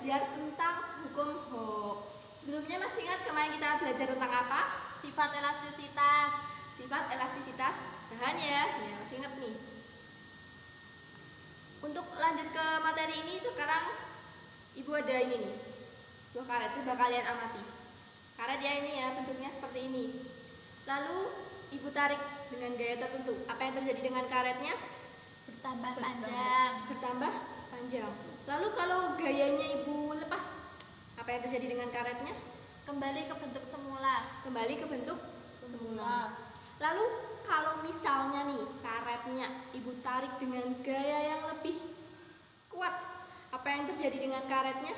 belajar tentang hukum Hooke. Sebelumnya masih ingat kemarin kita belajar tentang apa? Sifat elastisitas. Sifat elastisitas bahan ya, masih ingat nih. Untuk lanjut ke materi ini sekarang Ibu ada ini nih, sebuah karet, coba kalian amati. Karet ya ini ya, bentuknya seperti ini. Lalu Ibu tarik dengan gaya tertentu. Apa yang terjadi dengan karetnya? Bertambah panjang. Bertambah panjang. Lalu kalau gayanya Ibu lepas, apa yang terjadi dengan karetnya? Kembali ke bentuk semula. Kembali ke bentuk semula. Lalu kalau misalnya nih karetnya Ibu tarik dengan gaya yang lebih kuat, apa yang terjadi dengan karetnya?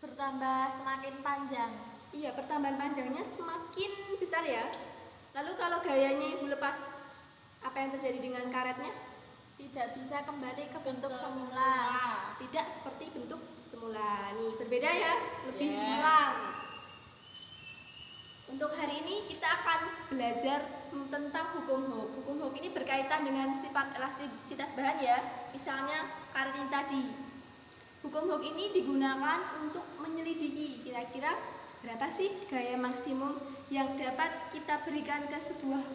Bertambah semakin panjang. Iya, pertambahan panjangnya semakin besar ya. Lalu kalau gayanya Ibu lepas, apa yang terjadi dengan karetnya? Tidak bisa kembali ke bentuk semula. Tidak seperti bentuk semula. Nih, berbeda ya, lebih melar. Untuk hari ini kita akan belajar tentang hukum Hooke. Hukum Hooke ini berkaitan dengan sifat elastisitas bahan ya. Misalnya karet ini tadi. Hukum Hooke ini digunakan untuk menyelidiki kira-kira berapa sih gaya maksimum yang dapat kita berikan ke sebuah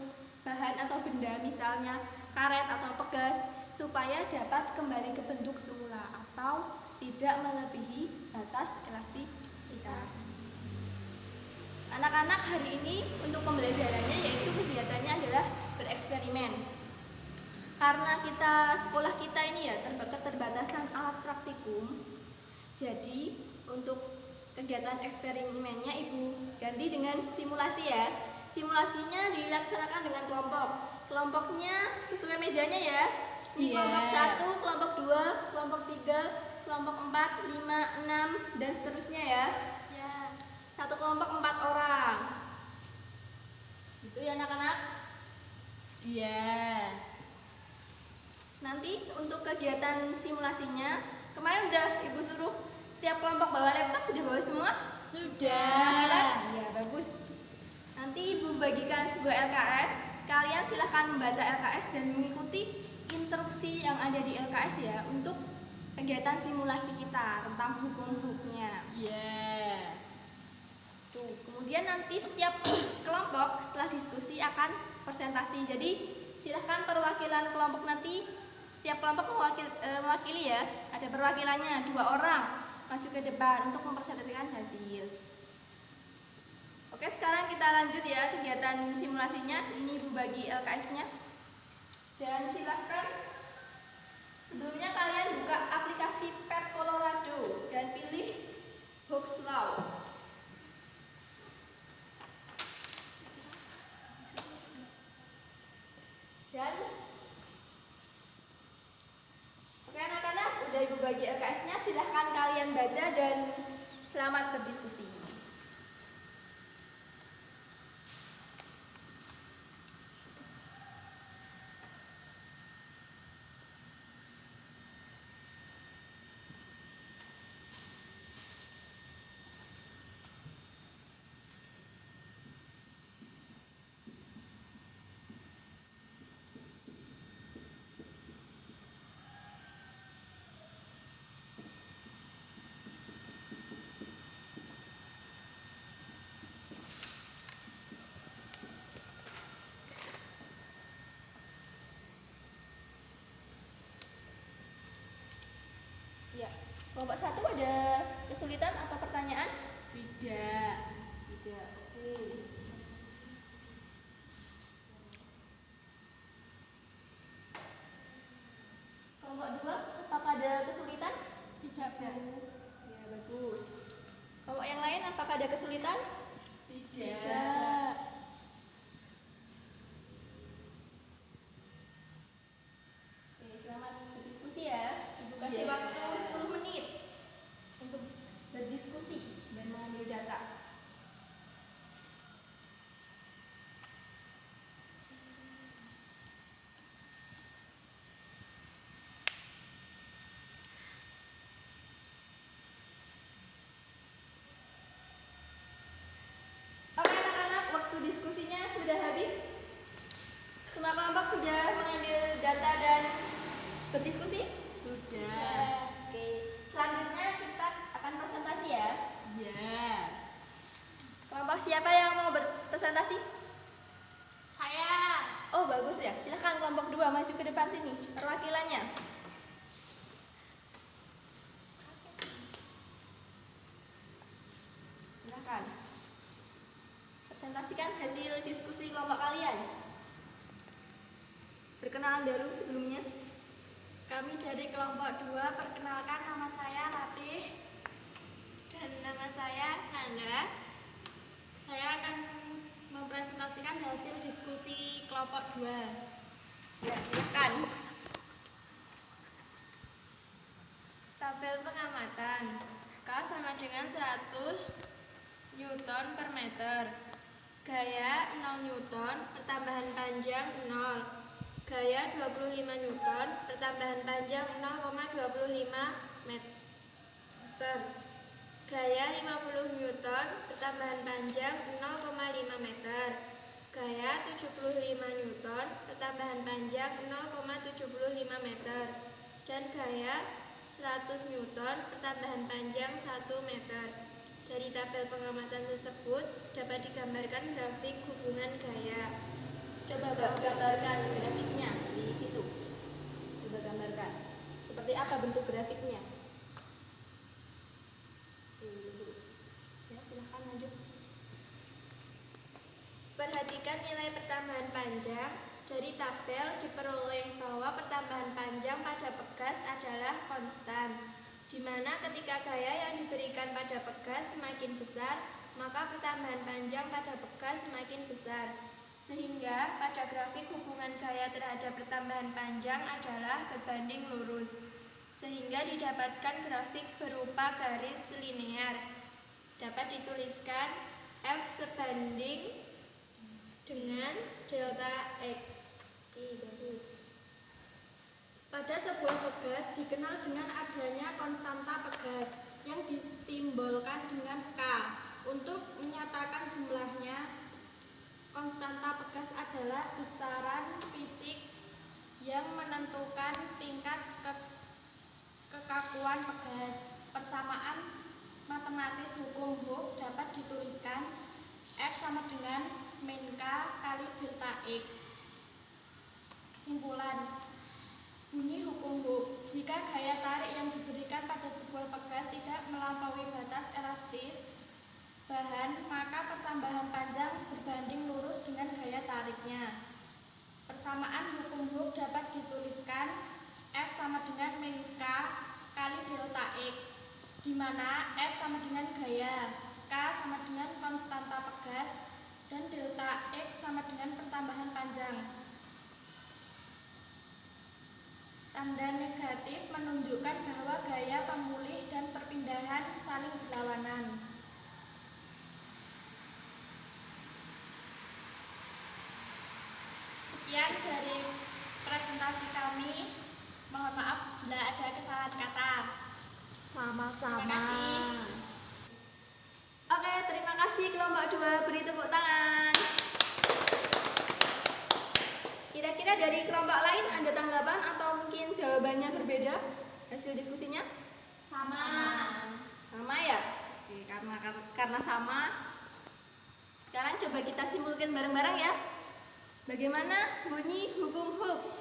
bahan atau benda, misalnya karet atau pegas, supaya dapat kembali ke bentuk semula atau tidak melebihi batas elastisitas. Anak-anak hari ini untuk pembelajarannya yaitu kegiatannya adalah bereksperimen. Karena sekolah kita ini ya keterbatasan alat praktikum, jadi untuk kegiatan eksperimennya Ibu ganti dengan simulasi ya. Simulasinya dilaksanakan dengan kelompok. Kelompoknya sesuai mejanya ya. Di kelompok 1, kelompok 2, kelompok 3, kelompok 4, 5, 6 dan seterusnya ya. Satu kelompok 4 orang. Gitu ya anak-anak? Iya. Nanti untuk kegiatan simulasinya, kemarin udah Ibu suruh setiap kelompok bawa laptop, udah bawa semua? Sudah. Ya, bagus. Nanti Ibu bagikan sebuah LKS. Kalian silahkan membaca LKS dan mengikuti instruksi yang ada di LKS ya untuk kegiatan simulasi kita tentang hukum Hooke-nya. Tuh, kemudian nanti setiap kelompok setelah diskusi akan presentasi. Jadi silahkan perwakilan kelompok nanti setiap kelompok mewakili ya. Ada perwakilannya 2 orang maju ke depan untuk mempresentasikan hasil. Oke, sekarang kita lanjut ya kegiatan simulasinya. Ini Ibu bagi LKS-nya. Dan silahkan sebelumnya kalian buka aplikasi Pet Colorado dan pilih Hooke's Law. Dan oke anak-anak, udah Ibu bagi LKS-nya, silahkan kalian baca dan selamat berdiskusi. Ya, kelompok 1 ada kesulitan atau pertanyaan? Tidak. Oke. Kelompok 2, apakah ada kesulitan? Tidak, Bu. Ya, bagus. Kelompok yang lain apakah ada kesulitan? Tidak. Oke, selamat berdiskusi ya. Ibu kasih waktu 10 menit untuk berdiskusi dan mengambil data. Oke anak-anak, waktu diskusinya sudah habis. Semua kelompok sudah mengambil data dan berdiskusi? Sudah. Oke, selanjutnya kita presentasi? Saya. Oh bagus ya, silahkan kelompok 2 maju ke depan sini, perwakilannya. Silahkan presentasikan hasil diskusi kelompok kalian. Perkenalan dulu sebelumnya. Kami dari kelompok 2, perkenalkan nama saya Ratih dan nama saya Nanda. Saya akan mempresentasikan hasil diskusi kelompok 2. Ya, silahkan. Tabel pengamatan. K sama dengan 100 Newton per meter. Gaya 0 Newton, pertambahan panjang 0. Gaya 25 Newton, pertambahan panjang 0,25 meter. Gaya 50 Newton, pertambahan panjang 0,5 meter. Gaya 75 Newton, pertambahan panjang 0,75 meter. Dan gaya 100 Newton, pertambahan panjang 1 meter. Dari tabel pengamatan tersebut dapat digambarkan grafik hubungan gaya. Coba gambarkan grafiknya di situ. Coba gambarkan. Seperti apa bentuk grafiknya? Lurus. Ya, silahkan lanjut. Perhatikan nilai pertambahan panjang. Dari tabel diperoleh bahwa pertambahan panjang pada pegas adalah konstan, di mana ketika gaya yang diberikan pada pegas semakin besar, maka pertambahan panjang pada pegas semakin besar. Sehingga pada grafik hubungan gaya terhadap pertambahan panjang adalah berbanding lurus. Sehingga didapatkan grafik berupa garis linear. Dapat dituliskan F sebanding dengan delta X. Bagus. Pada sebuah pegas dikenal dengan adanya konstanta pegas yang disimbolkan dengan K. Untuk menyatakan jumlahnya, konstanta pegas adalah besaran fisik yang menentukan tingkat kekakuan pegas. Persamaan matematis hukum Hooke dapat dituliskan F sama dengan min K kali delta X. Kesimpulan bunyi hukum Hooke, jika gaya tarik yang diberikan pada sebuah pegas tidak melampaui batas elastis bahan, maka pertambahan panjang berbanding lurus dengan gaya tariknya. Persamaan hukum Hooke dapat dituliskan F sama dengan min K kali delta X, di mana F sama dengan gaya, K sama dengan konstanta pegas, dan delta X sama dengan pertambahan panjang. Tanda negatif menunjukkan bahwa gaya pemulih dan perpindahan saling berlawanan. Sekian dari presentasi kami. Mohon maaf bila ada kesalahan kata. Sama-sama. Terima kasih. Oke, terima kasih kelompok 2, beri tepuk tangan. Kira-kira dari kelompok lain ada tanggapan atau mungkin jawabannya berbeda hasil diskusinya? Sama. Sama ya? Oke, karena sama. Sekarang coba kita simpulkan bareng-bareng ya. Bagaimana bunyi hukum Hooke?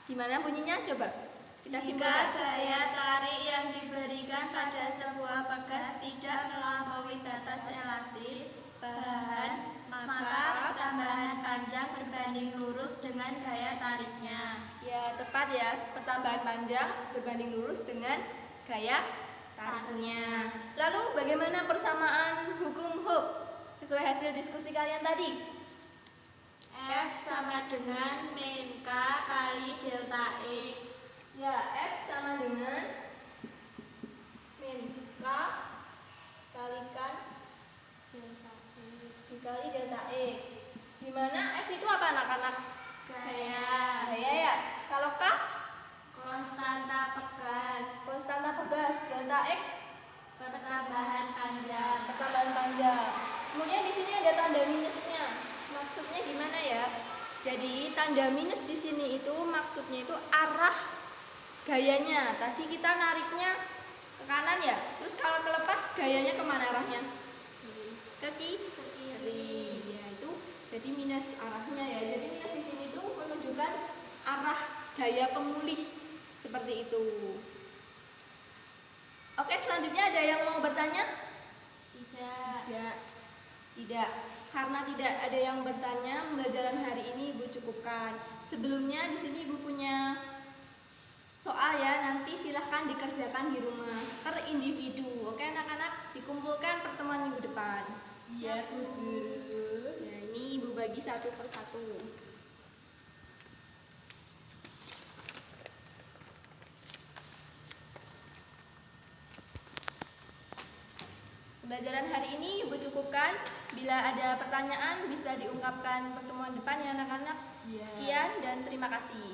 Gimana bunyinya? Coba kita Jika simpulkan. gaya tarik yang diberikan pada sebuah pegas tidak melampaui batas elastis bahan, maka tambahan panjang berbanding lurus dengan gaya tariknya. Ya, tepat ya. Pertambahan panjang berbanding lurus dengan gaya tariknya. Lalu bagaimana persamaan hukum Hooke sesuai hasil diskusi kalian tadi? F sama dengan min K kali delta X. Ya, F sama dengan min K kalikan dikali delta X. Dimana F itu apa anak-anak? Gaya. Gaya ya. Kalau K? Konstanta pegas. Konstanta pegas. Delta X? Pertambahan panjang. Pertambahan panjang. Kemudian di sini ada tanda minusnya. Maksudnya gimana ya? Jadi tanda minus di sini itu maksudnya itu arah gayanya. Tadi kita nariknya ke kanan ya. Terus kalau kelepas gayanya kemana arahnya? Ke kiri. Ya, Jadi minus arahnya ya. Jadi minus di sini tuh menunjukkan arah gaya pemulih seperti itu. Oke, selanjutnya ada yang mau bertanya? Tidak. Karena tidak ada yang bertanya, pembelajaran hari ini Ibu cukupkan. Sebelumnya di sini Ibu punya soal ya, nanti silahkan dikerjakan di rumah per individu. Oke anak-anak, dikumpulkan pertemuan minggu depan. Iya, Bu Guru. Nah, ini Ibu bagi satu per satu. Pembelajaran hari ini Ibu cukupkan. Bila ada pertanyaan bisa diungkapkan pertemuan depan ya anak-anak. Iya. Sekian dan terima kasih.